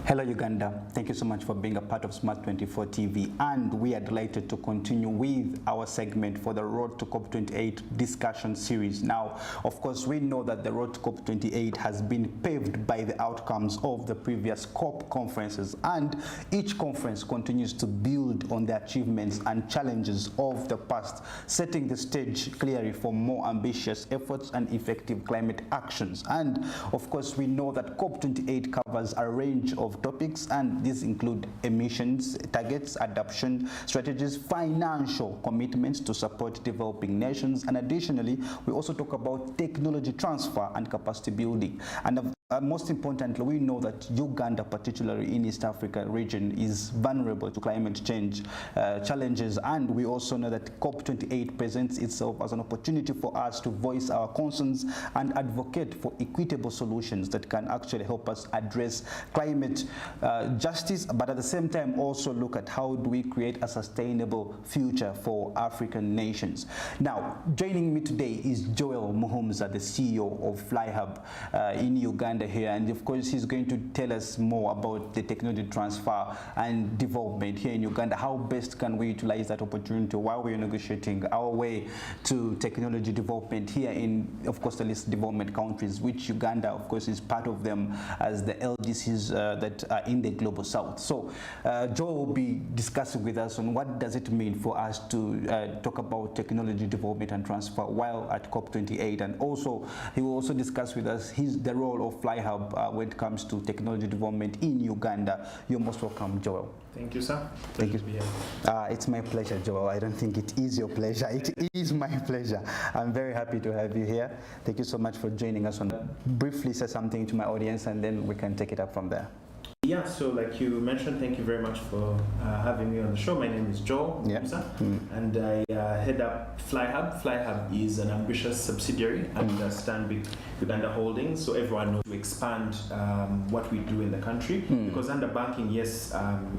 Hello Uganda, thank you so much for being a part of Smart 24 TV, and we are delighted to continue with our segment for the Road to COP28 discussion series. Now, of course, we know that the Road to COP28 has been paved by the outcomes of the previous COP conferences, and each conference continues to build on the achievements and challenges of the past, setting the stage clearly for more ambitious efforts and effective climate actions. And of course, we know that COP28 covers a range of topics, and these include emissions targets, adoption strategies, financial commitments to support developing nations, and additionally we also talk about technology transfer and capacity building. And most importantly, we know that Uganda, particularly in East Africa region, is vulnerable to climate change challenges, and we also know that COP28 presents itself as an opportunity for us to voice our concerns and advocate for equitable solutions that can actually help us address climate justice, but at the same time also look at how do we create a sustainable future for African nations. Now, joining me today is Joel Muhumza, the CEO of FlyHub in Uganda here, and of course he's going to tell us more about the technology transfer and development here in Uganda. How best can we utilize that opportunity while we're negotiating our way to technology development here in, of course, the least development countries, which Uganda, of course, is part of them as the LDCs that are in the global south. So Joel will be discussing with us on what does it mean for us to talk about technology development and transfer while at COP28, and also he will also discuss with us the role of FlyHub when it comes to technology development in Uganda. You're most welcome, Joel. Thank you, sir. Thank you. It's my pleasure, Joel. I don't think it is your pleasure. It is my pleasure. I'm very happy to have you here. Thank you so much for joining us. Briefly say something to my audience, and then we can take it up from there. Yeah, so like you mentioned, thank you very much for having me on the show. My name is Joel Musa, and I head up FlyHub. FlyHub is an ambitious subsidiary under Stanbic Uganda Holdings, so everyone knows we expand what we do in the country, because under banking, yes,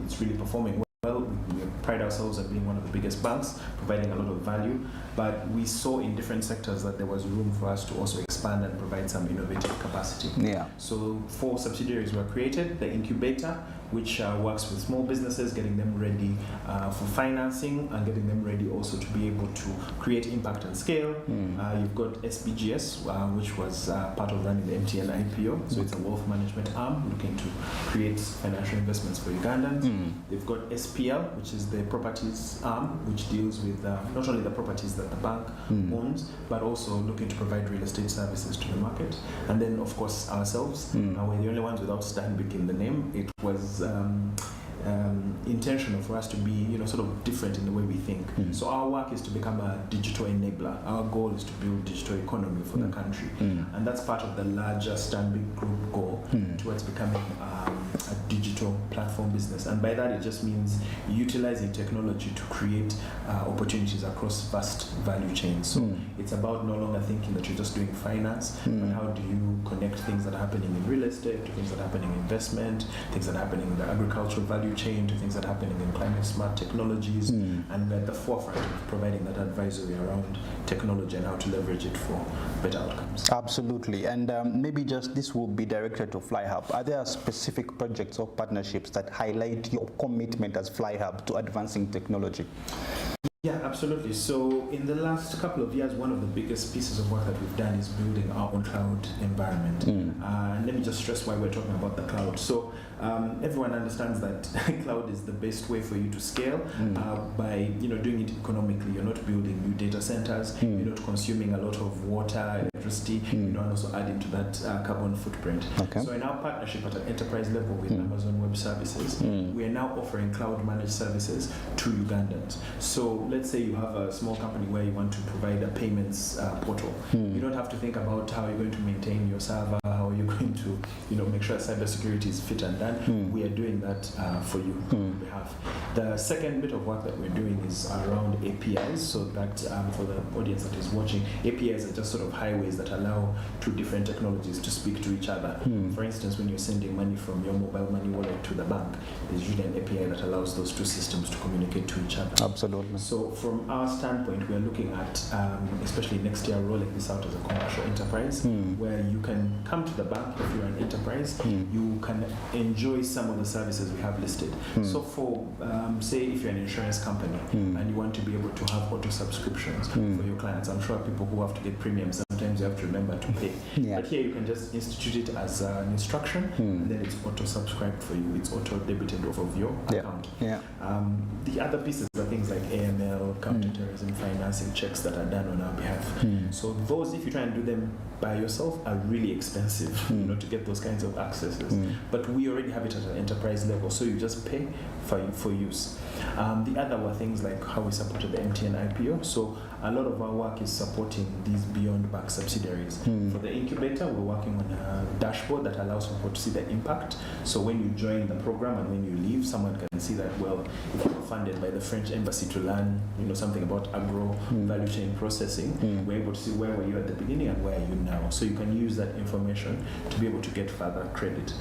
it's really performing well. We pride ourselves on being one of the biggest banks, providing a lot of value, but we saw in different sectors that there was room for us to also expand and provide some innovative capacity. Yeah. So 4 subsidiaries were created: the incubator, which works with small businesses, getting them ready for financing and getting them ready also to be able to create impact and scale. You've got SBGS, which was part of running the MTN IPO, so it's a wealth management arm looking to create financial investments for Ugandans. They've got SPL, which is the properties arm, which deals with not only the properties that the bank owns, but also looking to provide real estate services to the market. And then, of course, ourselves. We're the only ones without Stanbic in the name. It was intentional for us to be, sort of different in the way we think. So our work is to become a digital enabler. Our goal is to build digital economy for the country, and that's part of the larger Stanbic Group goal towards becoming a digital platform business. And by that, it just means utilizing technology to create opportunities across vast value chains. So it's about no longer thinking that you're just doing finance, but how do you connect things that are happening in real estate to things that are happening in investment, things that are happening in the agricultural value chain, to things that are happening in climate smart technologies, and we're at the forefront of providing that advisory around technology and how to leverage it for better outcomes. Absolutely. And maybe just this will be directed to FlyHub. Are there specific projects or partnerships that highlight your commitment as FlyHub to advancing technology? Yeah, absolutely. So in the last couple of years, one of the biggest pieces of work that we've done is building our own cloud environment. And let me just stress why we're talking about the cloud. So everyone understands that cloud is the best way for you to scale by doing it economically. You're not building new data centers, you're not consuming a lot of water, electricity, and also adding to that carbon footprint. So in our partnership at an enterprise level with Amazon Web Services, we are now offering cloud managed services to Ugandans. So let's say you have a small company where you want to provide a payments portal. You don't have to think about how you're going to maintain your server, how you're going to make sure cybersecurity is fit and done. We are doing that for you on behalf. The second bit of work that we're doing is around APIs, so that for the audience that is watching, APIs are just sort of highways that allow 2 different technologies to speak to each other. For instance, when you're sending money from your mobile money wallet to the bank, there's usually an API that allows those 2 systems to communicate to each other. Absolutely. So from our standpoint, we're looking at, especially next year, rolling this out as a commercial enterprise, where you can come to the the bank, if you're an enterprise, you can enjoy some of the services we have listed. So for, say, if you're an insurance company and you want to be able to have auto subscriptions for your clients, I'm sure people who have to get premiums, sometimes you have to remember to pay. But here you can just institute it as an instruction, and then it's auto subscribed for you. It's auto debited off of your account. The other pieces are things like AML, counterterrorism financing checks that are done on our behalf. So those, if you try and do them by yourself, are really expensive, to get those kinds of accesses. But we already have it at an enterprise level, so you just pay for use. The other were things like how we supported the MTN IPO. So a lot of our work is supporting these beyond bank subsidiaries. For the incubator, we're working on a dashboard that allows people to see the impact. So when you join the program and when you leave, someone can see that, well, if you were funded by the French embassy to learn, something about agro value chain processing, we're able to see where were you at the beginning and where are you now. So you can use that information to be able to get further credit.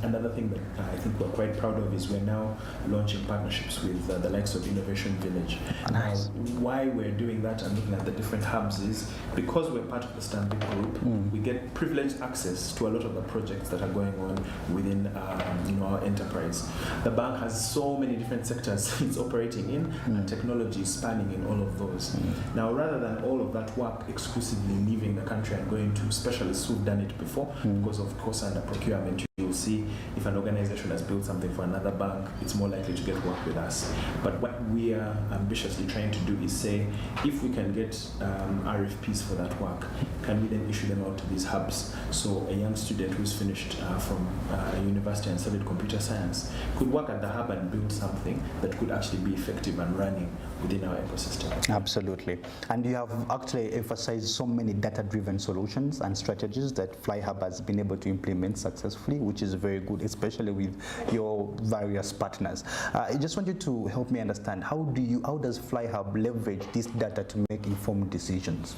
Another thing that I think we're quite proud of is we're now launching partnerships with the likes of Innovation Village. Nice. Why we're doing that and looking at the different hubs is because we're part of the Stanbic Group, we get privileged access to a lot of the projects that are going on within our enterprise. The bank has so many different sectors it's operating in, and technology is spanning in all of those. Now, rather than all of that work exclusively leaving the country and going to specialists who've done it before, because of course under procurement you'll see if an organization has built something for another bank, it's more likely to get work with us. But what we are ambitiously trying to do is say, if we can get RFPs for that work, can we then issue them out to these hubs? So a young student who's finished from a university and studied computer science could work at the hub and build something that could actually be effective and running within our ecosystem. Absolutely. And you have actually emphasized so many data-driven solutions and strategies that FlyHub has been able to implement successfully, which is very good, especially with your various partners. I just want you to help me understand, how does FlyHub leverage this data to make informed decisions?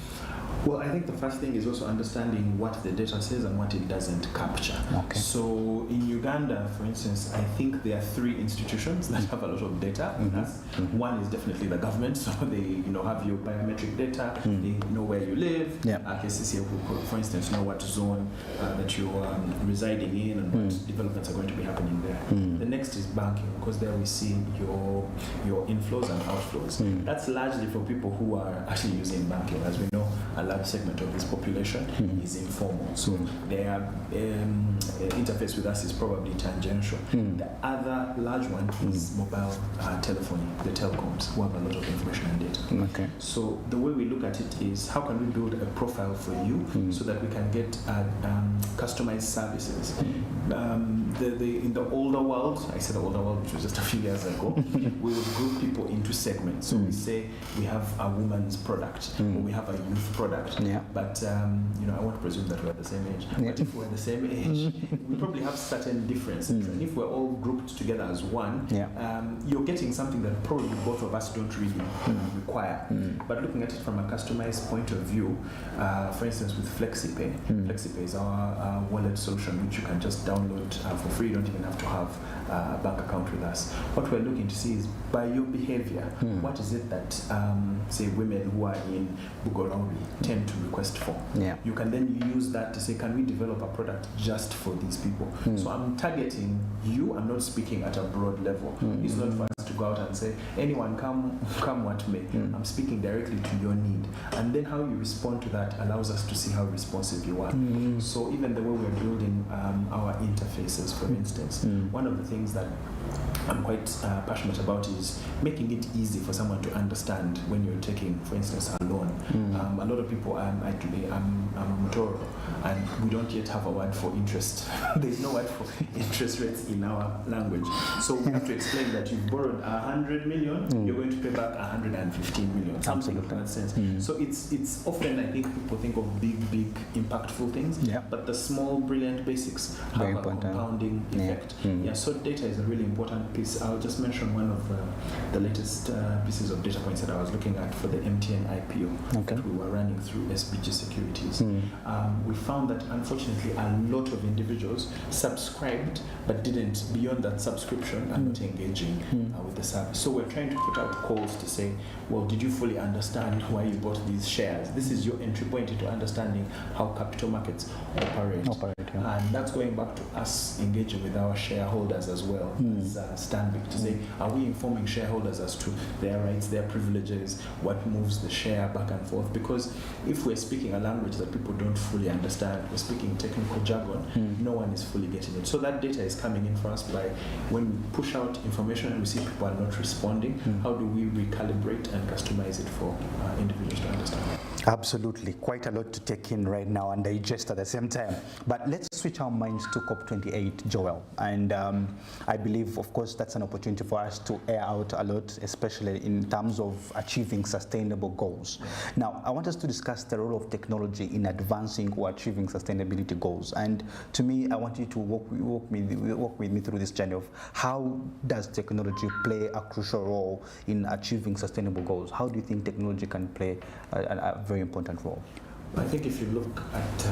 Well, I think the first thing is also understanding what the data says and what it doesn't capture. Okay. So in Uganda, for instance, I think there are 3 institutions that have a lot of data on us. One is definitely the government, so they have your biometric data, they know where you live. KCC, for instance, know what zone that you're residing in and what developments are going to be happening there. The next is banking, because there we see your inflows and outflows. That's largely for people who are actually using banking. As we know, a large segment of this population is informal, so their interface with us is probably tangential. The other large one is mobile telephony, the telecoms, who have a lot of information and data. Okay. So the way we look at it is, how can we build a profile for you so that we can get customized services? In the older world, I said the older world, which was just a few years ago, we would group people into segments. So we say we have a woman's product, or we have a youth product. But I won't presume that we're the same age. But if we're the same age, we probably have certain differences. And if we're all grouped together as one, you're getting something that probably both of us don't really require. But looking at it from a customized point of view, for instance, with FlexiPay, FlexiPay is our wallet solution, which you can just download for free. You don't even have to have a bank account with us. What we're looking to see is, by your behavior, what is it that, say, women who are in Bugorobi tend to request for? You can then use that to say, can we develop a product just for these people? So I'm targeting you. I'm not speaking at a broad level. It's not for us to go out and say, anyone come what may. I'm speaking directly to your need. And then how you respond to that allows us to see how responsive you are. So even the way we're building our interfaces, for instance, one of the things that I'm quite passionate about is making it easy for someone to understand when you're taking, for instance, a loan. A lot of people, I'm Mutoro, and we don't yet have a word for interest. There's no word for interest rates in our language. So we have to explain that you've borrowed 100 million, you're going to pay back 115 million, something of that sense. So it's often, I think, people think of big, impactful things, but the small, brilliant basics have a compounding effect. So data is a really important piece. I'll just mention one of the latest pieces of data points that I was looking at for the MTN IPO that we were running through SBG Securities. We found that unfortunately a lot of individuals subscribed but didn't, beyond that subscription, are not engaging with the service. So we're trying to put out calls to say, well, did you fully understand why you bought these shares? This is your entry point into understanding how capital markets operate. And that's going back to us engaging with our shareholders as well as Stanbic to say, are we informing shareholders as to their rights, their privileges, what moves the share back and forth? Because if we're speaking a language that people don't fully understand, we're speaking technical jargon, no one is fully getting it. So that data is coming in for us by when we push out information and we see people are not responding, how do we recalibrate and customize it for individuals to understand? Absolutely, quite a lot to take in right now and digest at the same time. But let's switch our minds to COP28, Joel. And I believe, of course, that's an opportunity for us to air out a lot, especially in terms of achieving sustainable goals. Now, I want us to discuss the role of technology in advancing or achieving sustainability goals. And to me, I want you to walk with me through this journey of how does technology play a crucial role in achieving sustainable goals? How do you think technology can play a very important role? I think if you look at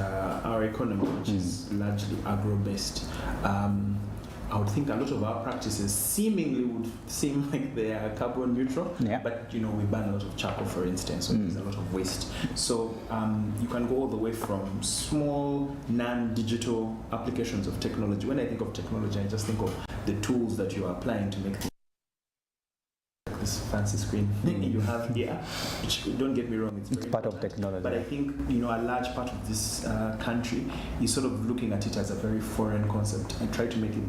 our economy, which is largely agro-based, I would think a lot of our practices seemingly would seem like they are carbon neutral, but we burn a lot of charcoal, for instance, so there's a lot of waste. So you can go all the way from small non-digital applications of technology. When I think of technology, I just think of the tools that you are applying to make this fancy screen you have here, which, don't get me wrong, it's part of technology. But I think a large part of this country is sort of looking at it as a very foreign concept and try to make it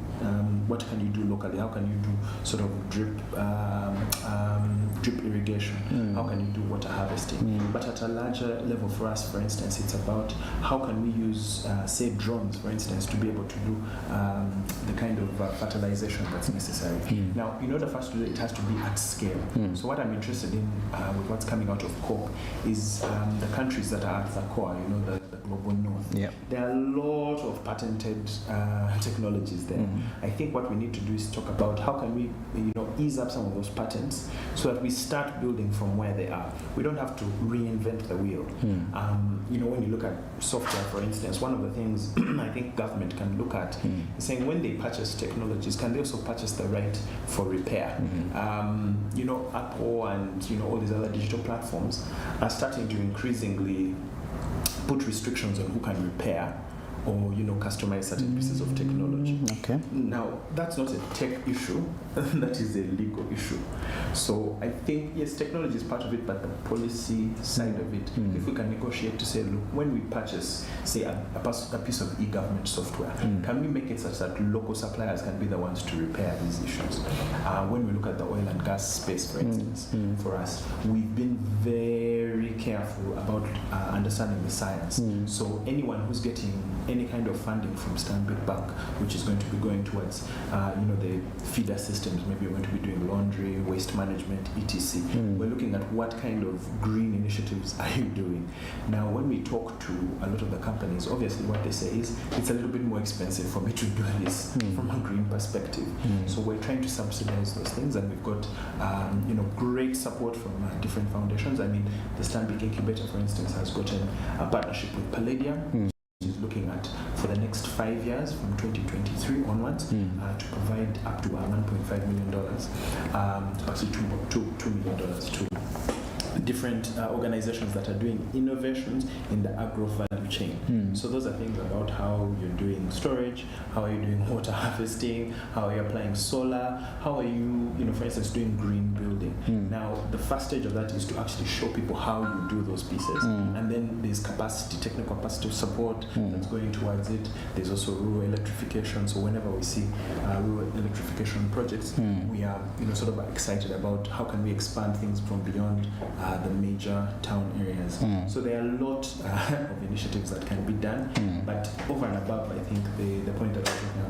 what can you do locally? How can you do sort of drip irrigation? How can you do water harvesting? But at a larger level for us, for instance, it's about how can we use say drones, for instance, to be able to do the kind of fertilization that's necessary. Now, in order for us to do it, it has to be at scale. So what I'm interested in with what's coming out of COP is the countries that are at the core, the global north. There are a lot of patented technologies there. I think what we need to do is talk about how can we ease up some of those patents so that we start building from where they are. We don't have to reinvent the wheel. When you look at software, for instance, one of the things I think government can look at is saying when they purchase technologies, can they also purchase the right for repair? Apple and all these other digital platforms are starting to increasingly put restrictions on who can repair or customize certain pieces of technology. Now, that's not a tech issue, that is a legal issue. So I think, yes, technology is part of it, but the policy side of it, if we can negotiate to say, look, when we purchase, say, a piece of e-government software, can we make it such that local suppliers can be the ones to repair these issues? When we look at the oil and gas space, for instance, for us, we've been very careful about understanding the science. So anyone who's getting any kind of funding from Stanbic Bank, which is going to be going towards, the feeder systems, maybe you're going to be doing laundry, waste management, etc. We're looking at what kind of green initiatives are you doing. Now, when we talk to a lot of the companies, obviously what they say is, it's a little bit more expensive for me to do this from a green perspective. So we're trying to subsidize those things, and we've got, great support from different foundations. I mean, the Stanbic Incubator, for instance, has gotten a partnership with Palladium, is looking at for the next 5 years from 2023 onwards to provide up to $1.5 million, actually $2 million to different organizations that are doing innovations in the agro value chain. So those are things about how you're doing storage, how are you doing water harvesting, how are you applying solar, how are you, for instance, doing green building. Now, the first stage of that is to actually show people how you do those pieces. And then there's technical capacity support that's going towards it. There's also rural electrification. So whenever we see rural electrification projects, we are, sort of excited about how can we expand things from beyond the major town areas. So there are a lot of initiatives that can be done, but over and above, I think the point that I was talking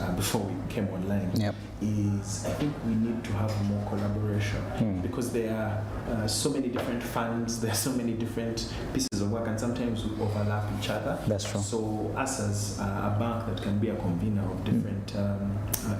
about before we came online is I think we need to have more collaboration because there are so many different funds, there are so many different pieces of work, and sometimes we overlap each other. That's true. So us as a bank that can be a convener of different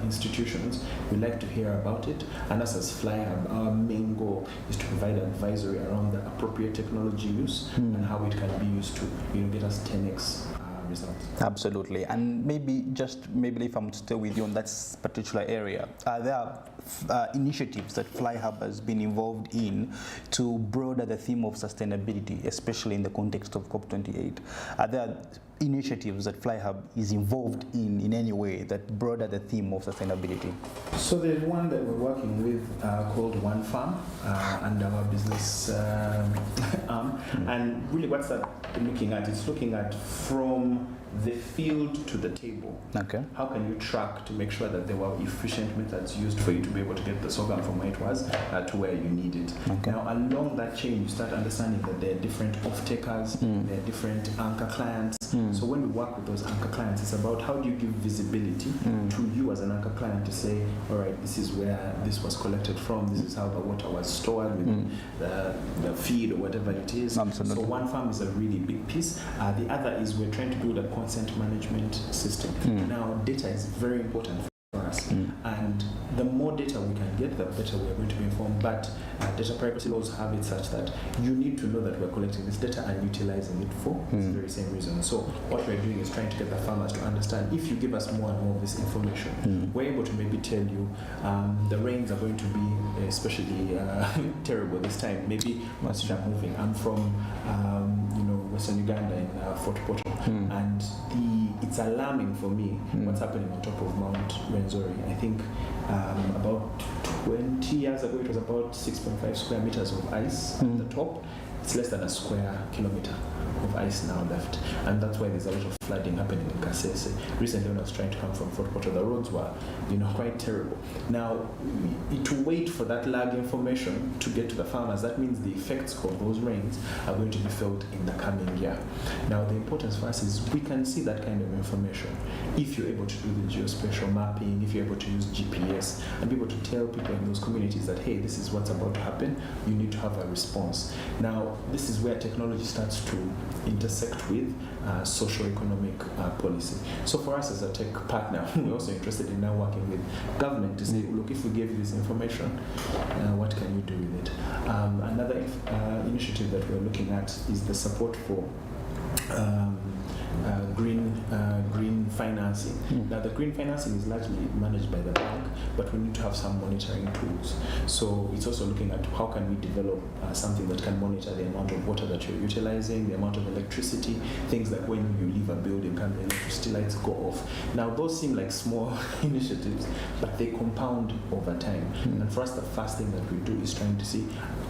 institutions, we like to hear about it, and us as FlyHub, our main goal is to provide advisory around the appropriate technology use and how it can be used to get us 10x results. Absolutely. And maybe if I'm to stay with you on that particular area, there are initiatives that FlyHub has been involved in to broaden the theme of sustainability, especially in the context of COP28. Are there initiatives that FlyHub is involved in any way that broaden the theme of sustainability? So there's one that we're working with called One Farm and our business arm. And really what's that looking at? It's looking at from the field to the table. Okay. How can you track to make sure that there were efficient methods used for you to be able to get the sorghum from where it was to where you need it? Okay. Now, along that chain, you start understanding that there are different off-takers, there are different anchor clients. So when we work with those anchor clients, it's about how do you give visibility to you as an anchor client to say, all right, this is where this was collected from, this is how the water was stored with the feed or whatever it is. Absolutely. So One Farm is a really big piece. The other is we're trying to build a consent management system. Now, data is very important for us, and the more data we can get, the better we are going to be informed. But data privacy laws have it such that you need to know that we're collecting this data and utilizing it for this very same reason. So what we're doing is trying to get the farmers to understand, if you give us more and more of this information, we're able to maybe tell you the rains are going to be especially terrible this time. Maybe once you start moving, I'm from Western Uganda in Fort Portal, and it's alarming for me what's happening on top of Mount Rwenzori. I think about 20 years ago it was about 6.5 square meters of ice at the top. It's less than a square kilometer of ice now left, and that's why there's a lot of flooding happening in Kasese. Recently when I was trying to come from Fort Portal, the roads were quite terrible. Now, to wait for that lag information to get to the farmers, that means the effects of those rains are going to be felt in the coming year. Now, the importance for us is we can see that kind of information if you're able to do the geospatial mapping, if you're able to use GPS, and be able to tell people in those communities that, hey, this is what's about to happen, you need to have a response. Now, this is where technology starts to intersect with socio-economic policy. So for us as a tech partner, we're also interested in now working with government to say, look, if we give you this information, what can you do with it? Another initiative that we're looking at is the support for green financing. Now, the green financing is largely managed by the bank, but we need to have some monitoring tools. So it's also looking at how can we develop something that can monitor the amount of water that you're utilizing, the amount of electricity, things like when you leave a building, can the electricity lights go off? Now, those seem like small initiatives, but they compound over time. And for us, the first thing that we do is trying to see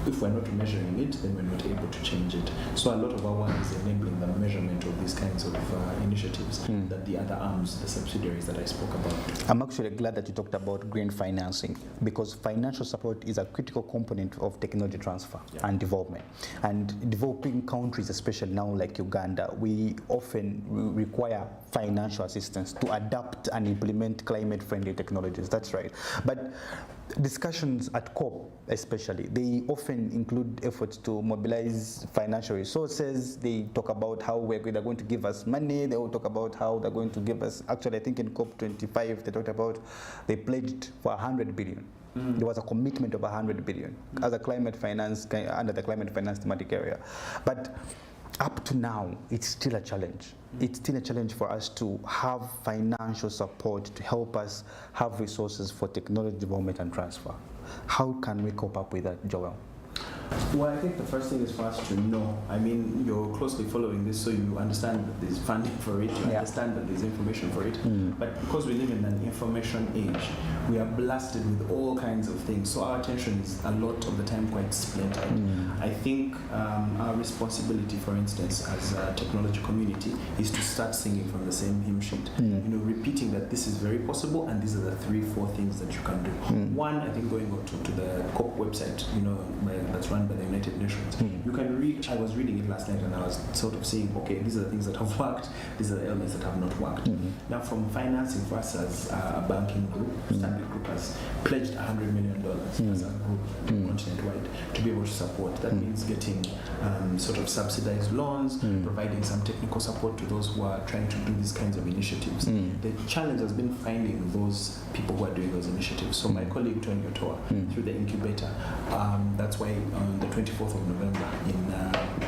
if we're not measuring it, then we're not able to change it. So a lot of our work is enabling the measurement of these kinds of initiatives that the other arms, the subsidiaries that I spoke about. I'm actually glad that you talked about green financing, because financial support is a critical component of technology transfer and development. And developing countries, especially now like Uganda, we often require financial assistance to adapt and implement climate-friendly technologies. That's right. But discussions at COP especially, they often include efforts to mobilize financial resources. They talk about how they're going to give us money. They will talk about how they're going to give us, actually I think in COP25 they talked about, they pledged for 100 billion. There was a commitment of 100 billion as a climate finance, under the climate finance thematic area. But up to now, it's still a challenge. It's still a challenge for us to have financial support to help us have resources for technology development and transfer. How can we cope up with that, Joel? Well, I think the first thing is for us to know. I mean, you're closely following this, so you understand that there's funding for it, you understand that there's information for it. But because we live in an information age, we are blasted with all kinds of things. So our attention is a lot of the time quite splintered. I think our responsibility, for instance, as a technology community, is to start singing from the same hymn sheet. Repeating that this is very possible, and these are the 3-4 things that you can do. One, I think going to the COP website, that's run run by the United Nations. You can read, I was reading it last night and I was sort of saying, okay, these are the things that have worked, these are the elements that have not worked. Now from financing for us as a banking group, Stanbic Group has pledged $100 million as a group continent-wide to be able to support. That means getting sort of subsidized loans, providing some technical support to those who are trying to do these kinds of initiatives. The challenge has been finding those people who are doing those initiatives. So my colleague Tony Otoa, through the incubator, that's why on the 24th of November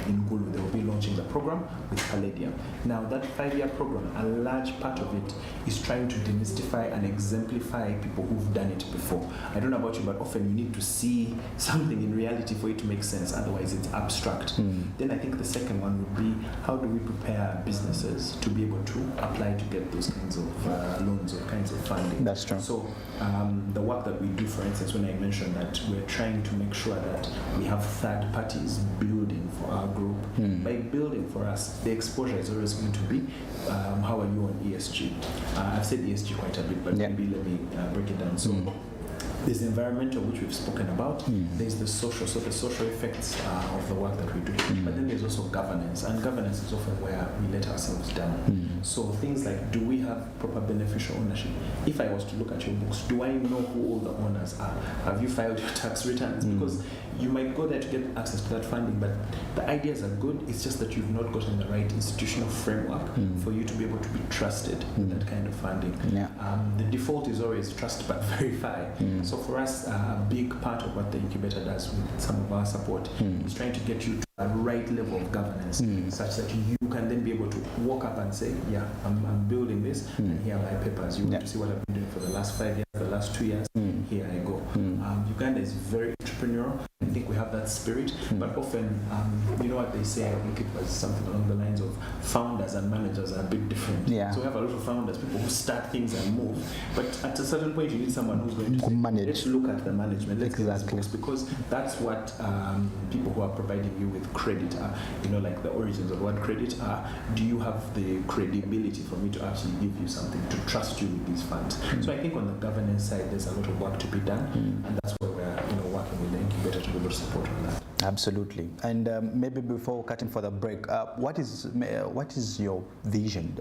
in Gulu, they will be launching the program with Palladium. Now that 5-year program, a large part of it is trying to demystify and exemplify people who've done it before. I don't know about you, but often you need to see something in reality for it to make sense, otherwise it's abstract. Then I think the second one would be, how do we prepare businesses to be able to apply to get those kinds of loans or kinds of funding? That's true. So the work that we do, for instance, when I mentioned that we're trying to make sure that we have third parties building for our group. By building for us, the exposure is always going to be, how are you on ESG? I've said ESG quite a bit, but maybe let me break it down. So there's the environmental, which we've spoken about. There's the social, so the social effects of the work that we do. But then there's also governance, and governance is often where we let ourselves down. So things like, do we have proper beneficial ownership? If I was to look at your books, do I know who all the owners are? Have you filed your tax returns? Because you might go there to get access to that funding, but the ideas are good. It's just that you've not gotten the right institutional framework for you to be able to be trusted with that kind of funding. The default is always trust but verify. So for us, a big part of what the incubator does with some of our support is trying to get you to a right level of governance, such that you can then be able to walk up and say, yeah, I'm building this, and here are my papers. You want to see what I've been doing for the last 5 years, the last 2 years, here I go. Uganda is very entrepreneurial. I think we have that spirit, but often, you know what they say, I think it was something along the lines of founders and managers are a bit different. So we have a lot of founders, people who start things and move, but at a certain point you need someone who's going to say, let's look at the management, let's get this books, because that's what people who are providing you with credit are, you know, like the origins of what credit are. Do you have the credibility for me to actually give you something, to trust you with these funds? So I think on the governance side, there's a lot of work to be done, and that's where we're working with the incubator to be able to support on that. Absolutely. And maybe before cutting for the break, what is your vision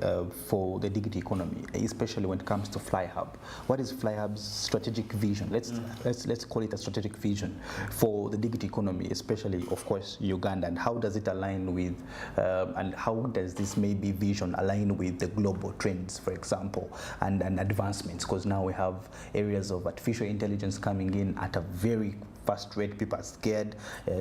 for the digital economy, especially when it comes to FlyHub? What is FlyHub's strategic vision? Let's call it a strategic vision for the digital economy, especially, of course, Uganda. And how does it align with, and how does this maybe vision align with the global trends, for example, and advancements? Because now we have areas of artificial intelligence coming in at a very fast rate. People are scared.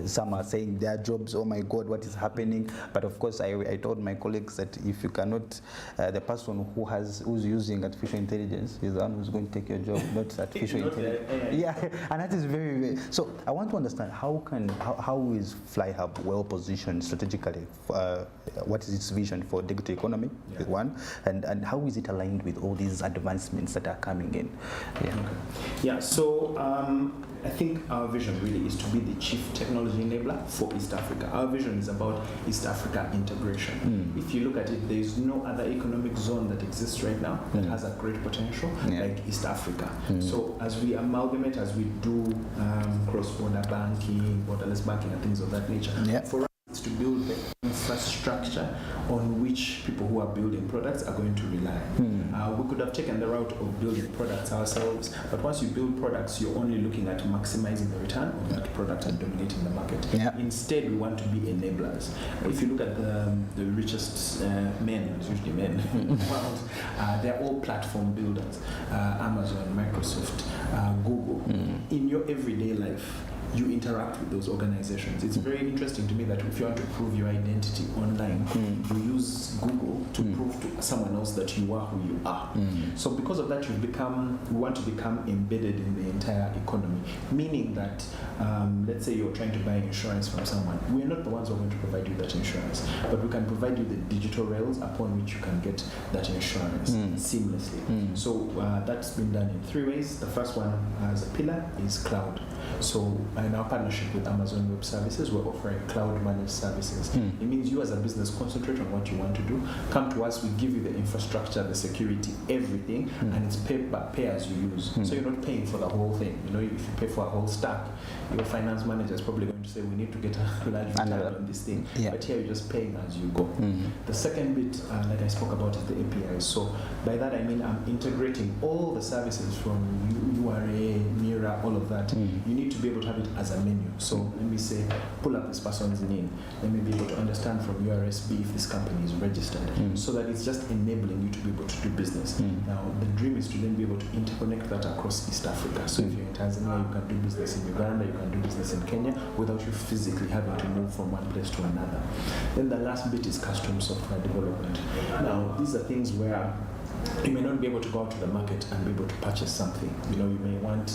Some are saying their jobs, oh my God, what is happening? But of course, I told my colleagues that if you cannot, the person who's using artificial intelligence is the one who's going to take your job, not artificial intelligence. Yeah, and that is very, very. So I want to understand how is FlyHub well positioned strategically? What is its vision for digital economy? Is one, and how is it aligned with all these advancements that are coming in? So I think our vision really is to be the chief technology enabler for East Africa. Our vision is about East Africa integration. If you look at it, there is no other economic zone that exists right now that has a great potential like East Africa. So as we amalgamate, as we do cross-border banking, borderless banking and things of that nature, for us it's to build the infrastructure on which people who are building products are going to rely. We could have taken the route of building products ourselves, but once you build products, you're only looking at maximizing the return of that product and dominating the market. Instead, we want to be enablers. If you look at the richest men, it's usually men in the world, they're all platform builders. Amazon, Microsoft, Google. In your everyday life, you interact with those organizations. It's very interesting to me that if you want to prove your identity online, you use Google to prove to someone else that you are who you are. So because of that, we want to become embedded in the entire economy, meaning that, let's say you're trying to buy insurance from someone. We're not the ones who are going to provide you that insurance, but we can provide you the digital rails upon which you can get that insurance seamlessly. So that's been done in 3 ways. The first one as a pillar is cloud. So in our partnership with Amazon Web Services, we're offering cloud managed services. It means you as a business concentrate on what you want to do. Come to us, we give you the infrastructure, the security, everything, and it's pay as you use. So you're not paying for the whole thing. You know, if you pay for a whole stack, your finance manager is probably going to to say we need to get a large return on this thing, but here you're just paying as you go. The second bit, like I spoke about, is the APIs. So by that I mean I'm integrating all the services from URA, Mira, all of that. You need to be able to have it as a menu. So let me say, pull up this person's name. Let me be able to understand from URSB if this company is registered, so that it's just enabling you to be able to do business. Now, the dream is to then be able to interconnect that across East Africa. So if you're in Tanzania, you can do business in Uganda, you can do business in Kenya without you physically having to move from one place to another. Then the last bit is custom software development. Now, these are things where you may not be able to go out to the market and be able to purchase something. You know, you may want,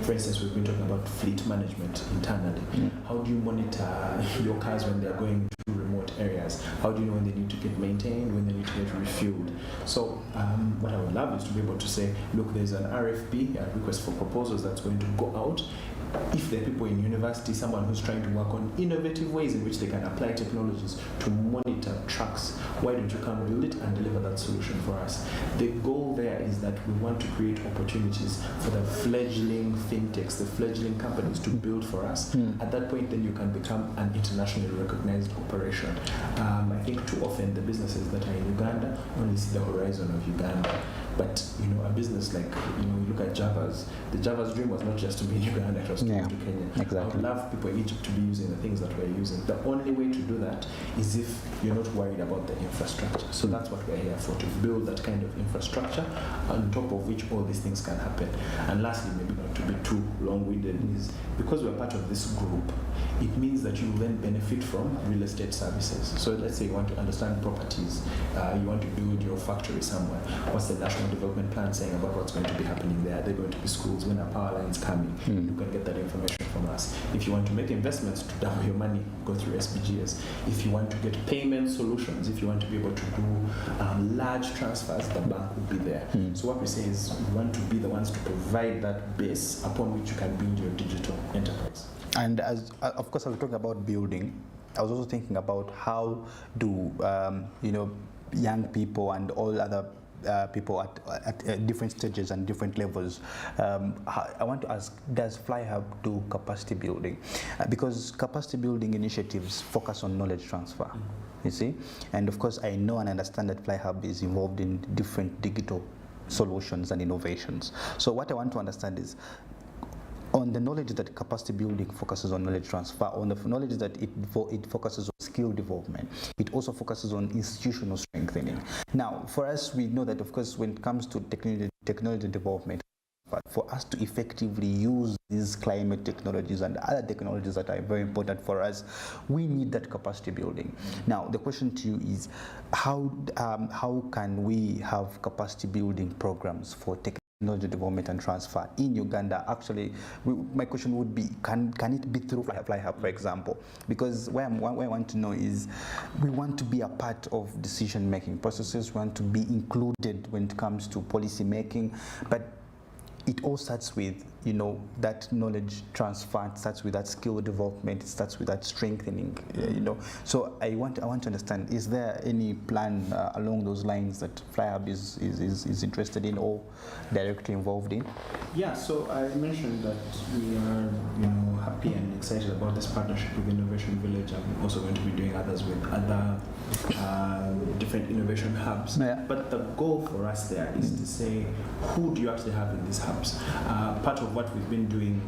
for instance, we've been talking about fleet management internally. How do you monitor your cars when they're going to remote areas? How do you know when they need to get maintained, when they need to get refueled? So what I would love is to be able to say, look, there's an RFP, a request for proposals, that's going to go out. If there are people in university, someone who's trying to work on innovative ways in which they can apply technologies to monitor trucks, why don't you come build it and deliver that solution for us? The goal there is that we want to create opportunities for the fledgling fintechs, the fledgling companies to build for us. At that point, then you can become an internationally recognized operation. I think too often the businesses that are in Uganda only see the horizon of Uganda. But you know, a business like, you know, you look at Java's. The Java's dream was not just to be in Uganda, it was to go to Kenya. Exactly. I would love people in Egypt to be using the things that we're using. The only way to do that is if you're not worried about the infrastructure. So that's what we're here for, to build that kind of infrastructure on top of which all these things can happen. And lastly, maybe not to be too long-winded, is because we're part of this group, it means that you will then benefit from real estate services. So let's say you want to understand properties, you want to build your factory somewhere. What's the national development plan saying about what's going to be happening there? Are there going to be schools? When are power lines coming? You can get that information from us. If you want to make investments to double your money, go through SPGS. If you want to get payment solutions, if you want to be able to do large transfers, the bank will be there. So what we say is we want to be the ones to provide that base upon which you can build your digital enterprise. And as of course, I was talking about building. I was also thinking about how do you know, young people and all other people at different stages and different levels. I want to ask, does FlyHub do capacity building? Because capacity building initiatives focus on knowledge transfer, you see? And of course, I know and understand that FlyHub is involved in different digital solutions and innovations. So what I want to understand is, on the knowledge that capacity building focuses on knowledge transfer, on the knowledge that it focuses on skill development, it also focuses on institutional strengthening. Now, for us, we know that, of course, when it comes to technology development, but for us to effectively use these climate technologies and other technologies that are very important for us, we need that capacity building. Now, the question to you is, how can we have capacity building programs for technology development and transfer in Uganda? Actually, my question would be, can it be through FlyHub, for example? Because what I want to know is, we want to be a part of decision-making processes, we want to be included when it comes to policy making, but it all starts with, you know, that knowledge transfer, it starts with that skill development, it starts with that strengthening, you know. So I want to understand, is there any plan along those lines that FlyHub is interested in or directly involved in? Yeah, so I mentioned that we are, you know, happy and excited about this partnership with Innovation Village. I'm also going to be doing others with other different innovation hubs. Yeah. But the goal for us there is to say, who do you actually have in these hubs? Part of what we've been doing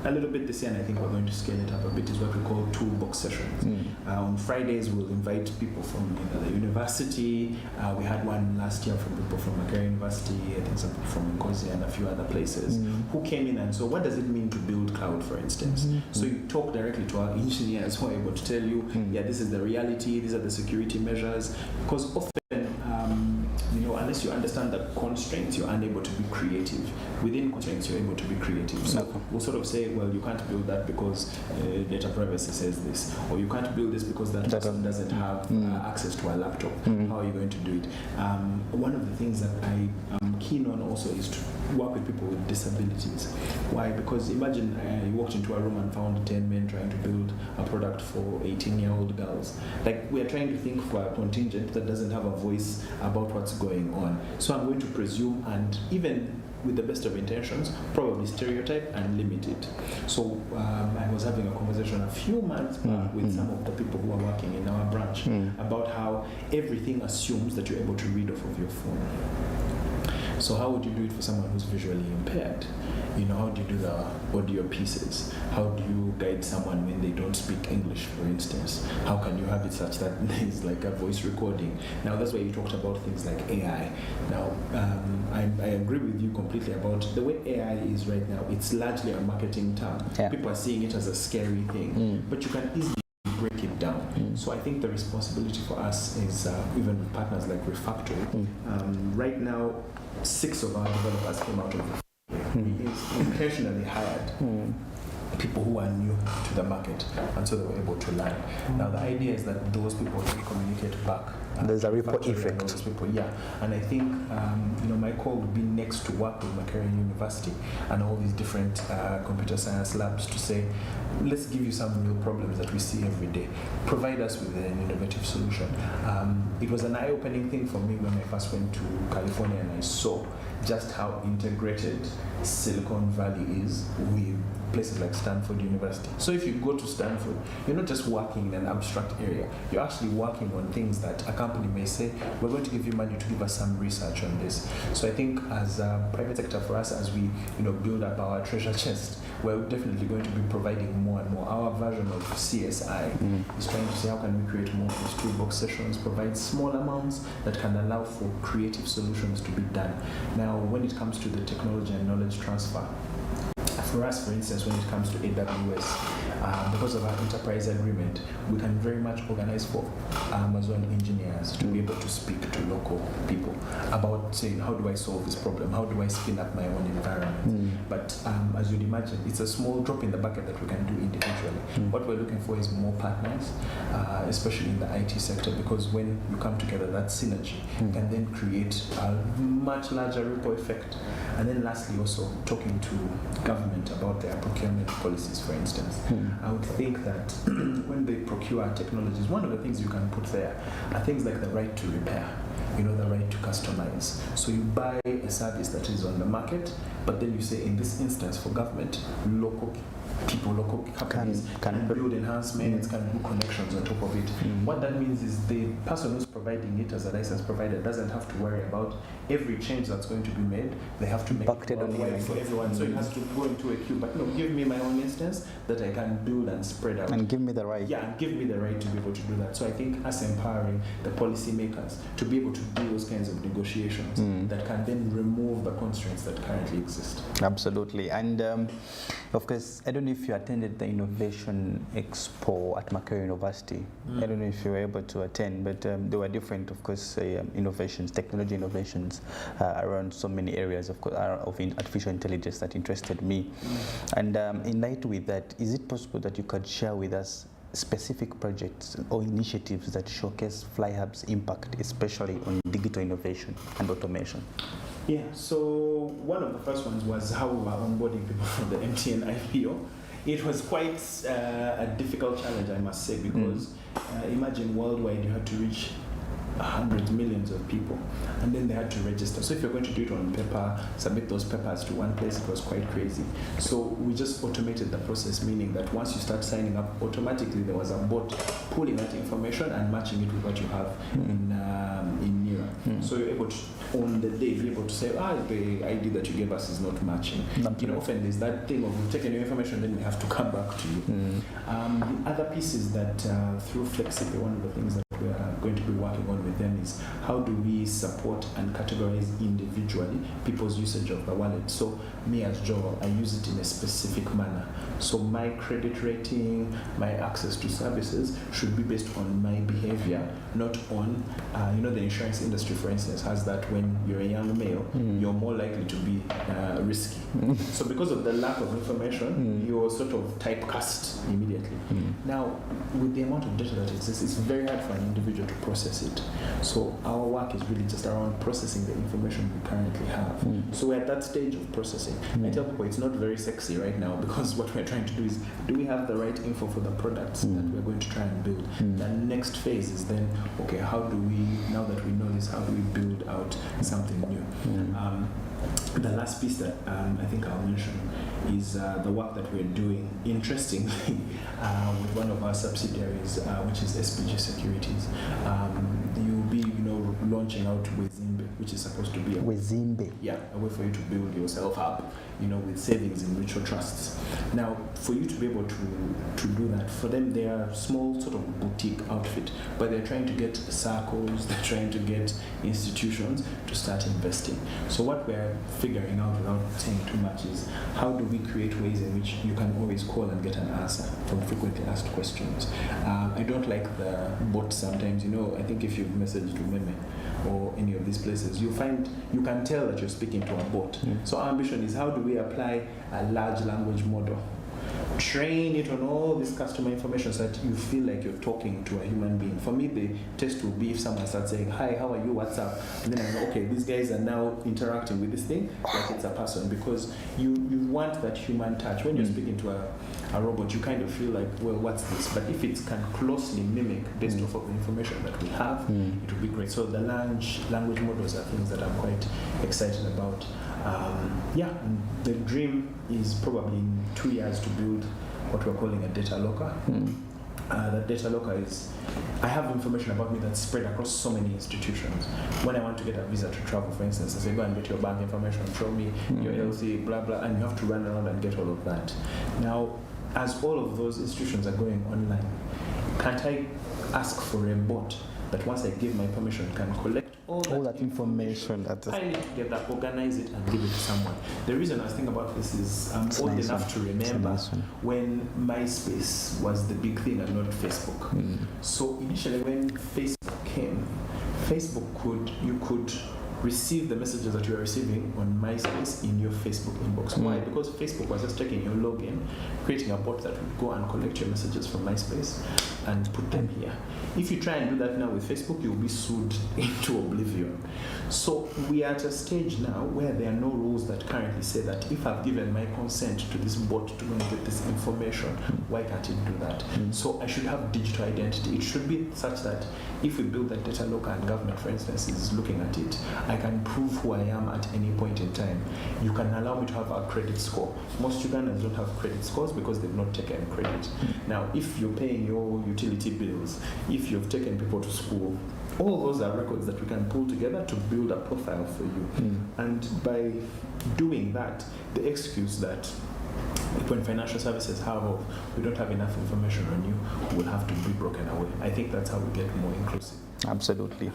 a little bit this year, and I think we're going to scale it up a bit, is what we call toolbox sessions. On Fridays, we'll invite people from the university. We had one last year from people from Makerere University, I think some people from Ngozi and a few other places, who came in and so what does it mean to build cloud, for instance? So you talk directly to our engineers who are able to tell you, yeah, this is the reality, these are the security measures, because often, you know, unless you understand the constraints, you're unable to be creative. Within constraints, you're able to be creative. So we'll sort of say, well, you can't build that because data privacy says this, or you can't build this because that person doesn't have access to a laptop. How are you going to do it? One of the things that I am keen on also is to work with people with disabilities. Why? Because imagine you walked into a room and found 10 men trying to build a product for 18-year-old girls. Like, we are trying to think for a contingent that doesn't have a voice about what's going on. So I'm going to presume, and even with the best of intentions, probably stereotype and limit it. So I was having a conversation a few months back with some of the people who are working in our branch about how everything assumes that you're able to read off of your phone. So how would you do it for someone who's visually impaired? You know, how do you do the audio pieces? How do you guide someone when they don't speak English, for instance? How can you have it such that there's like a voice recording? Now, that's why you talked about things like AI. Now, I agree with you completely about the way AI is right now. It's largely a marketing term. Yeah. People are seeing it as a scary thing, but you can easily break it down. So I think the responsibility for us is, even with partners like Refactory, right now, 6 of our developers came out of we intentionally hired people who are new to the market, and so they were able to learn. Now the idea is that those people will communicate back. There's a ripple effect. Those people, yeah. And I think my call would be next to work with Makerere University and all these different computer science labs to say, let's give you some real problems that we see every day. Provide us with an innovative solution. It was an eye-opening thing for me when I first went to California and I saw just how integrated Silicon Valley is with places like Stanford University. So if you go to Stanford, you're not just working in an abstract area, you're actually working on things that a company may say, we're going to give you money to give us some research on this. So I think as a private sector, for us, as we build up our treasure chest, we're definitely going to be providing more and more. Our version of CSI is trying to say, how can we create more of those toolbox sessions, provide small amounts that can allow for creative solutions to be done. Now, when it comes to the technology and knowledge transfer, for us, for instance, when it comes to AWS, because of our enterprise agreement, we can very much organize for Amazon engineers to be able to speak to local people about saying, how do I solve this problem? How do I spin up my own environment? But as you'd imagine, it's a small drop in the bucket that we can do individually. What we're looking for is more partners, especially in the IT sector, because when you come together, that synergy can then create a much larger ripple effect. And then lastly, also talking to government about their procurement policies, for instance. I would think that when they procure technologies, one of the things you can put there are things like the right to repair, the right to customize. So you buy a service that is on the market, but then you say, in this instance for government, local people, local companies can build enhancements, can do connections on top of it. What that means is the person who's providing it as a license provider doesn't have to worry about every change that's going to be made. They have to make it worldwide for everyone. So it has to go into a queue. But no, give me my own instance that I can build and spread out. And give me the right. Yeah, and give me the right to be able to do that. So I think us empowering the policymakers to be able to do those kinds of negotiations that can then remove the constraints that currently exist. Absolutely. And of course, I don't know if you attended the Innovation Expo at Makerere University. I don't know if you were able to attend, but there were different, of course, innovations, technology innovations around so many areas of artificial intelligence that interested me. And in light with that, is it possible that you could share with us specific projects or initiatives that showcase FlyHub's impact, especially on digital innovation and automation? Yeah, so one of the first ones was how we were onboarding people from the MTN IPO. It was quite a difficult challenge, I must say, because imagine worldwide you had to reach hundreds, millions of people, and then they had to register. So if you're going to do it on paper, submit those papers to one place, it was quite crazy. So we just automated the process, meaning that once you start signing up, automatically there was a bot pulling that information and matching it with what you have in Nira. So you're able to, on the day, be able to say, the ID that you gave us is not matching. Often there's that thing of, we've taken your information, then we have to come back to you. The other piece is that through Flexipay, one of the things that we are going to be working on with them is how do we support and categorize individually people's usage of the wallet. So me as Joel, I use it in a specific manner. So my credit rating, my access to services should be based on my behavior, not on, the insurance industry, for instance, has that when you're a young male, you're more likely to be risky. So because of the lack of information, you're sort of typecast immediately. Now, with the amount of data that exists, it's very hard for an individual to process it. So our work is really just around processing the information we currently have. So we're at that stage of processing. I tell people it's not very sexy right now, because what we're trying to do is, do we have the right info for the products that we're going to try and build? The next phase is then, okay, how do we, now that we know this, how do we build out something new. The last piece that I think I'll mention is the work that we're doing, interestingly, with one of our subsidiaries, which is SPG Securities. You'll be, launching out with Zimbe, which is supposed to be a way for you to build yourself up, with savings in mutual trusts. Now, for you to be able to do that, for them, they are small sort of boutique outfit, but they're trying to get circles, they're trying to get institutions to start investing. So what we're figuring out, without saying too much, is how do we create ways in which you can always call and get an answer from frequently asked questions. I don't like the bot sometimes, I think if you've messaged to Meme or any of these places, you can tell that you're speaking to a bot. So our ambition is, how do we apply a large language model, train it on all this customer information so that you feel like you're talking to a human being. For me, the test will be if someone starts saying, hi, how are you, what's up? And then I know, okay, these guys are now interacting with this thing like it's a person, because you want that human touch. When you're speaking to a robot, you kind of feel like, well, what's this? But if it can closely mimic based off of the information that we have, it will be great. So the large language models are things that I'm quite excited about. The dream is probably in 2 years to build what we're calling a data locker. The data locker is, I have information about me that's spread across so many institutions. When I want to get a visa to travel, for instance, I say, go and get your bank information, show me your LC, blah, blah, and you have to run around and get all of that. Now, as all of those institutions are going online, can't I ask for a bot that once I give my permission can collect all that information, pile it together, organize it, and give it to someone? The reason I was thinking about this is I'm old enough to remember when MySpace was the big thing and not Facebook. So initially when Facebook came, you could receive the messages that you are receiving on MySpace in your Facebook inbox. Why? Because Facebook was just checking your login, creating a bot that would go and collect your messages from MySpace and put them here. If you try and do that now with Facebook, you'll be sued into oblivion. So we are at a stage now where there are no rules that currently say that if I've given my consent to this bot to go and get this information, why can't it do that? So I should have digital identity. It should be such that if we build that data locker and government, for instance, is looking at it, I can prove who I am at any point in time. You can allow me to have a credit score. Most Ugandans don't have credit scores because they've not taken credit. Now, if you're paying your utility bills, if you've taken people to school, all those are records that we can pull together to build a profile for you. And by doing that, the excuse that when financial services have, we don't have enough information on you, will have to be broken away. I think that's how we get more inclusive. Absolutely.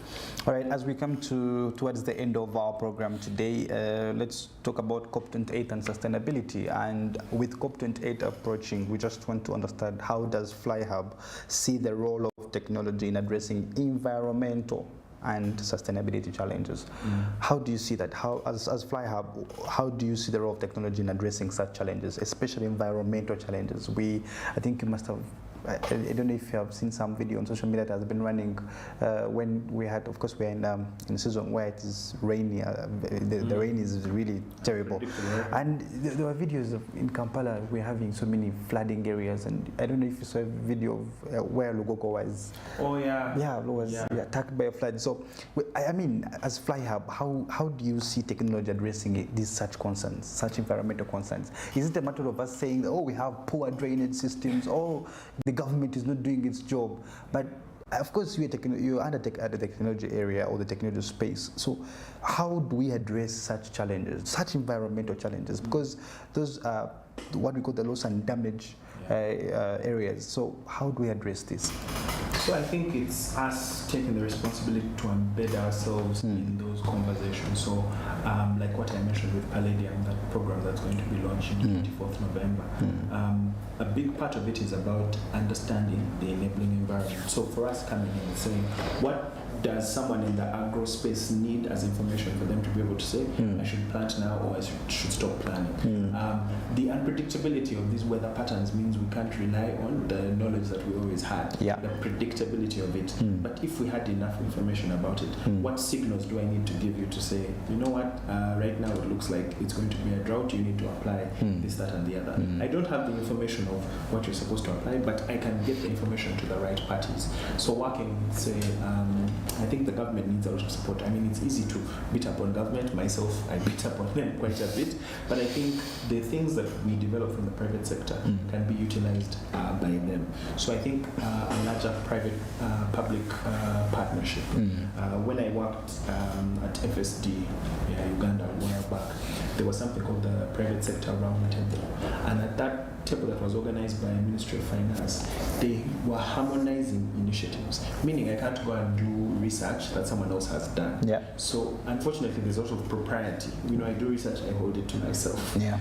All right, as we come towards the end of our program today, let's talk about COP28 and sustainability. And with COP28 approaching, we just want to understand, how does FlyHub see the role of technology in addressing environmental and sustainability challenges? How do you see that? How, as FlyHub, how do you see the role of technology in addressing such challenges, especially environmental challenges? I think you must have, I don't know if you have seen some video on social media that has been running when we had, of course, we're in a season where it is rainy. The rain is really terrible. And there were videos in Kampala, we're having so many flooding areas. And I don't know if you saw a video of where Lugoko was. Was attacked by a flood. So, I mean, as FlyHub, how do you see technology addressing these such concerns, such environmental concerns? Is it a matter of us saying, oh, we have poor drainage systems, oh, the government is not doing its job? But of course, you're at the technology area or the technology space. So how do we address such challenges, such environmental challenges? Because those are what we call the loss and damage areas. So how do we address this? So I think it's us taking the responsibility to embed ourselves in those conversations. So like what I mentioned with Palladium, that program that's going to be launched on 24th November, a big part of it is about understanding the enabling environment. So for us coming in and saying, what does someone in the agro space need as information for them to be able to say, I should plant now or I should stop planting? The unpredictability of these weather patterns means we can't rely on the knowledge that we always had, the predictability of it. But if we had enough information about it, what signals do I need to give you to say, you know what, right now it looks like it's going to be a drought, you need to apply this, that, and the other. I don't have the information of what you're supposed to apply, but I can get the information to the right parties. So working with, say, I think the government needs a lot of support. I mean, it's easy to beat up on government. Myself, I beat up on them quite a bit. But I think the things that we develop from the private sector can be utilized by them. So I think a larger private-public partnership. When I worked at FSD, Uganda, a while back, there was something called the Private Sector Round Table. And at that table that was organized by Ministry of Finance, they were harmonizing initiatives, meaning I can't go and do research that someone else has done. Yeah. So unfortunately, there's also propriety. I do research, I hold it to myself. Yeah.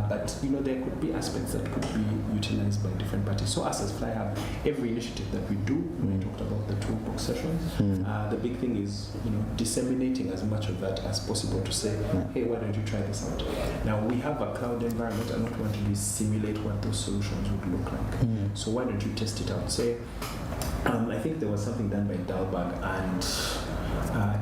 But there could be aspects that could be utilized by different parties. So us as FlyHub, every initiative that we do, we talked about the toolbox sessions. The big thing is disseminating as much of that as possible to say, hey, why don't you try this out? Now we have a cloud environment. I don't want to simulate what those solutions would look like. So why don't you test it out? Say, I think there was something done by Dalberg and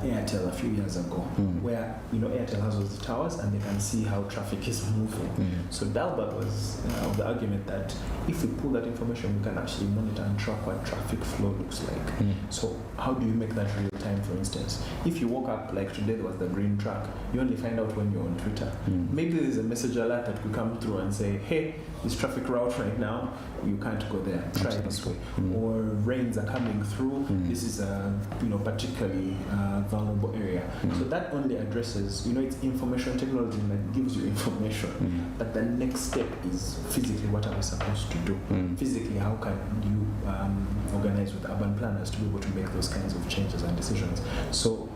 Airtel a few years ago, where Airtel has those towers and they can see how traffic is moving. So Dalberg was of the argument that if we pull that information, we can actually monitor and track what traffic flow looks like. So how do you make that real time? For instance, if you woke up like today, there was the green track. You only find out when you're on Twitter. Maybe there's a message alert that could come through and say, hey, this traffic route right now, you can't go there. Try it this way. Or rains are coming through. This is a particularly vulnerable area. So that only addresses, it's information technology that gives you information. But the next step is physically what are we supposed to do? Physically, how can you organize with urban planners to be able to make those kinds of changes and decisions? So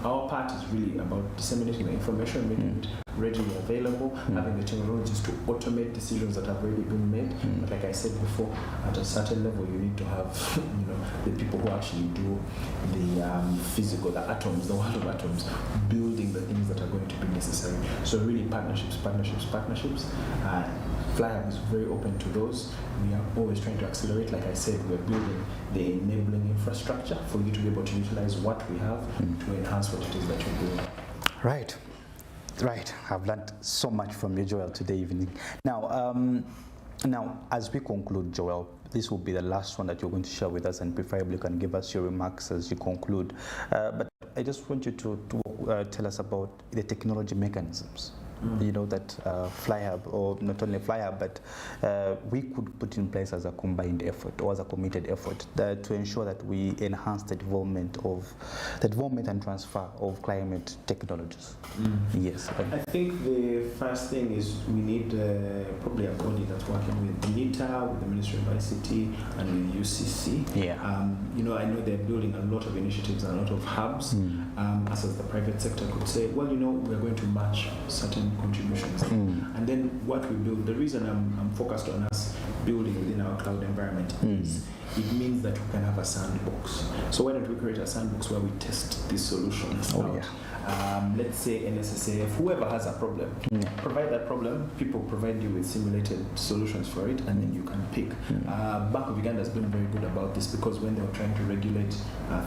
our part is really about disseminating the information, making it readily available, having the technologies to automate decisions that have already been made. But like I said before, at a certain level, you need to have the people who actually do the physical, the atoms, the world of atoms, building the things that are going to be necessary. So really partnerships. FlyHub is very open to those. We are always trying to accelerate. Like I said, we're building the enabling infrastructure for you to be able to utilize what we have to enhance what it is that you're doing. Right. I've learned so much from you, Joel, today evening. Now, as we conclude, Joel, this will be the last one that you're going to share with us, and preferably you can give us your remarks as you conclude. But I just want you to tell us about the technology mechanisms. That FlyHub, or not only FlyHub, but we could put in place as a combined effort or as a committed effort to ensure that we enhance the development and transfer of climate technologies. Yes. I think the first thing is we need probably a body that's working with NITA, with the Ministry of ICT, and with UCC. Yeah. I know they're building a lot of initiatives and a lot of hubs. As the private sector could say, well, we're going to match certain contributions. And then what we build, the reason I'm focused on us building within our cloud environment is it means that we can have a sandbox. So why don't we create a sandbox where we test these solutions out? Let's say NSSAF, whoever has a problem, provide that problem, people provide you with simulated solutions for it, and then you can pick. Bank of Uganda has been very good about this, because when they were trying to regulate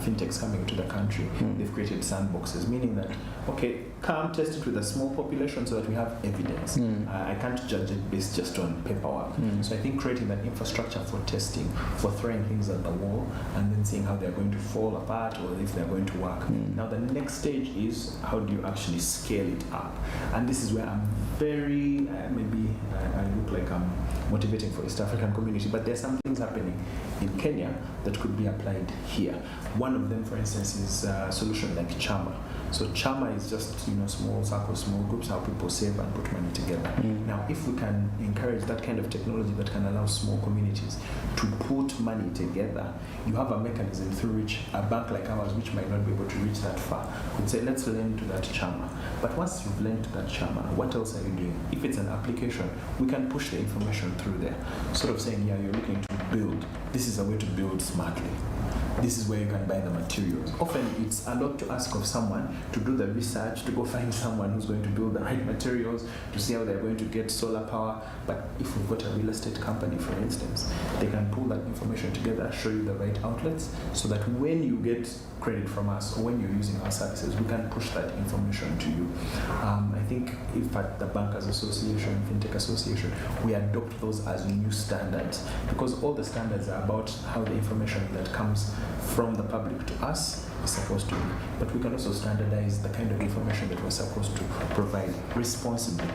fintechs coming to the country, they've created sandboxes, meaning that, okay, come test it with a small population so that we have evidence. I can't judge it based just on paperwork. So I think creating that infrastructure for testing, for throwing things at the wall, and then seeing how they're going to fall apart or if they're going to work. Now the next stage is, how do you actually scale it up? And this is where I'm very, maybe I look like I'm motivating for East African community, but there's some things happening in Kenya that could be applied here. One of them, for instance, is a solution like Chama. So Chama is just small circles, small groups, how people save and put money together. Now, if we can encourage that kind of technology that can allow small communities to put money together, you have a mechanism through which a bank like ours, which might not be able to reach that far, could say, let's lend to that Chama. But once you've lent to that Chama, what else are you doing? If it's an application, we can push the information through there. Sort of saying, yeah, you're looking to build. This is a way to build smartly. This is where you can buy the materials. Often it's a lot to ask of someone to do the research, to go find someone who's going to build the right materials, to see how they're going to get solar power. But if we've got a real estate company, for instance, they can pull that information together, show you the right outlets, so that when you get credit from us or when you're using our services, we can push that information to you. I think if at the Bankers Association, FinTech Association, we adopt those as new standards, because all the standards are about how the information that comes from the public to us is supposed to be. But we can also standardize the kind of information that we're supposed to provide responsibly.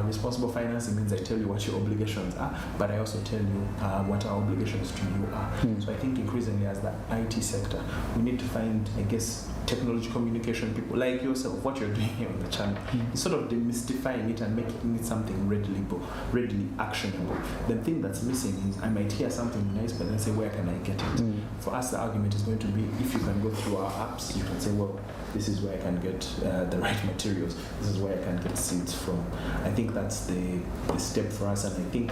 Responsible financing means I tell you what your obligations are, but I also tell you what our obligations to you are. So I think increasingly as the IT sector, we need to find, I guess, technology communication people like yourself, what you're doing here on the channel, is sort of demystifying it and making it something readily actionable. The thing that's missing is I might hear something nice, but then say, where can I get it? For us, the argument is going to be, if you can go through our apps, you can say, well, this is where I can get the right materials. This is where I can get seeds from. I think that's the step for us, and I think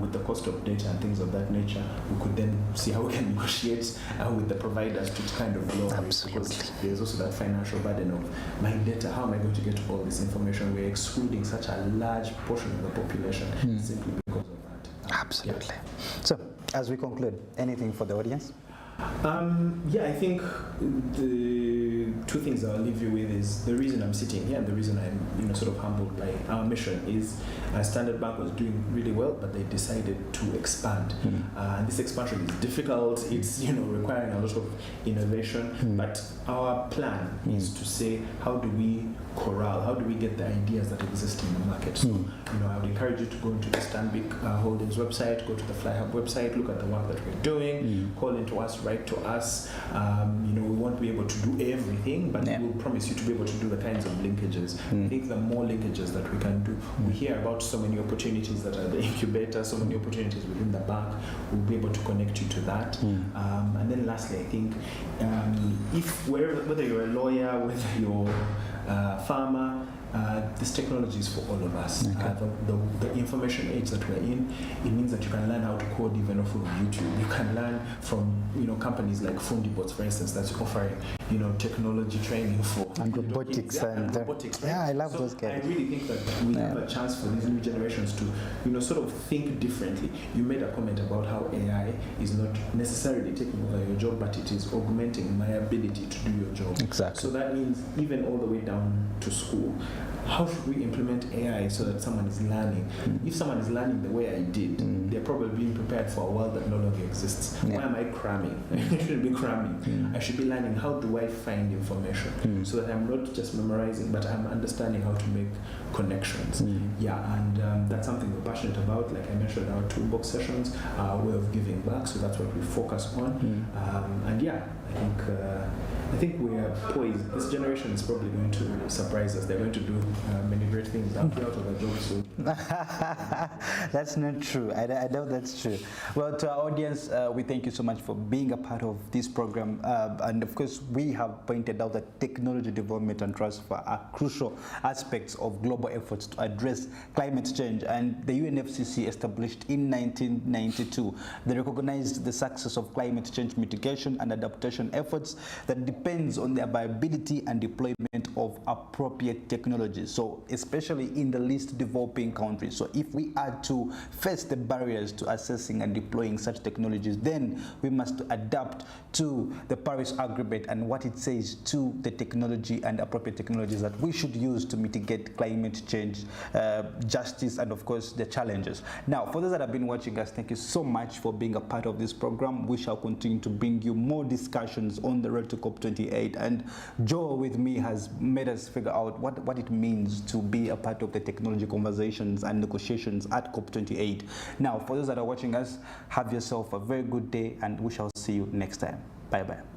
with the cost of data and things of that nature, we could then see how we can negotiate with the providers to kind of lower it, because there's also that financial burden of my data. How am I going to get all this information? We're excluding such a large portion of the population simply because of that. Absolutely. Yeah. So, as we conclude, anything for the audience? I think the two things I'll leave you with is the reason I'm sitting here and the reason I'm sort of humbled by our mission is Standard Bank was doing really well, but they decided to expand. And this expansion is difficult. It's requiring a lot of innovation. But our plan is to say, how do we corral? How do we get the ideas that exist in the market? So I would encourage you to go into the Stanbic Holdings website, go to the FlyHub website, look at the work that we're doing, call into us, write to us. We won't be able to do everything, but we'll promise you to be able to do the kinds of linkages. I think the more linkages that we can do, we hear about so many opportunities that are the incubator, so many opportunities within the bank, we'll be able to connect you to that. And then lastly, I think whether you're a lawyer, whether you're a farmer, this technology is for all of us. The information age that we're in, it means that you can learn how to code even off of YouTube. You can learn from companies like Fundibots, for instance, that's offering technology training for robotics and robotics. Right? I love those guys. I really think that we have a chance for these new generations to sort of think differently. You made a comment about how AI is not necessarily taking over your job, but it is augmenting my ability to do your job. Exactly. So that means even all the way down to school, how should we implement AI so that someone is learning? If someone is learning the way I did, they're probably being prepared for a world that no longer exists. Why am I cramming? I shouldn't be cramming. I should be learning, how do I find information so that I'm not just memorizing, but I'm understanding how to make connections. And that's something we're passionate about. Like I mentioned, our toolbox sessions, our way of giving back, so that's what we focus on. I think we are poised. This generation is probably going to surprise us. They're going to do many great things. I'll be out of a job soon. That's not true. I know that's true. Well, to our audience, we thank you so much for being a part of this program. And of course, we have pointed out that technology development and transfer are crucial aspects of global efforts to address climate change. And the UNFCCC, established in 1992, they recognized the success of climate change mitigation and adaptation efforts that depends on the viability and deployment of appropriate technologies, so especially in the least developing countries. So if we are to face the barriers to accessing and deploying such technologies, then we must adapt to the Paris Agreement and what it says to the technology and appropriate technologies that we should use to mitigate climate change, justice, and of course the challenges. Now, for those that have been watching us, thank you so much for being a part of this program. We shall continue to bring you more discussions on the road to COP28, and Joe with me has made us figure out what it means to be a part of the technology conversations and negotiations at COP28. Now, for those that are watching us, have yourself a very good day, and we shall see you next time. Bye-bye.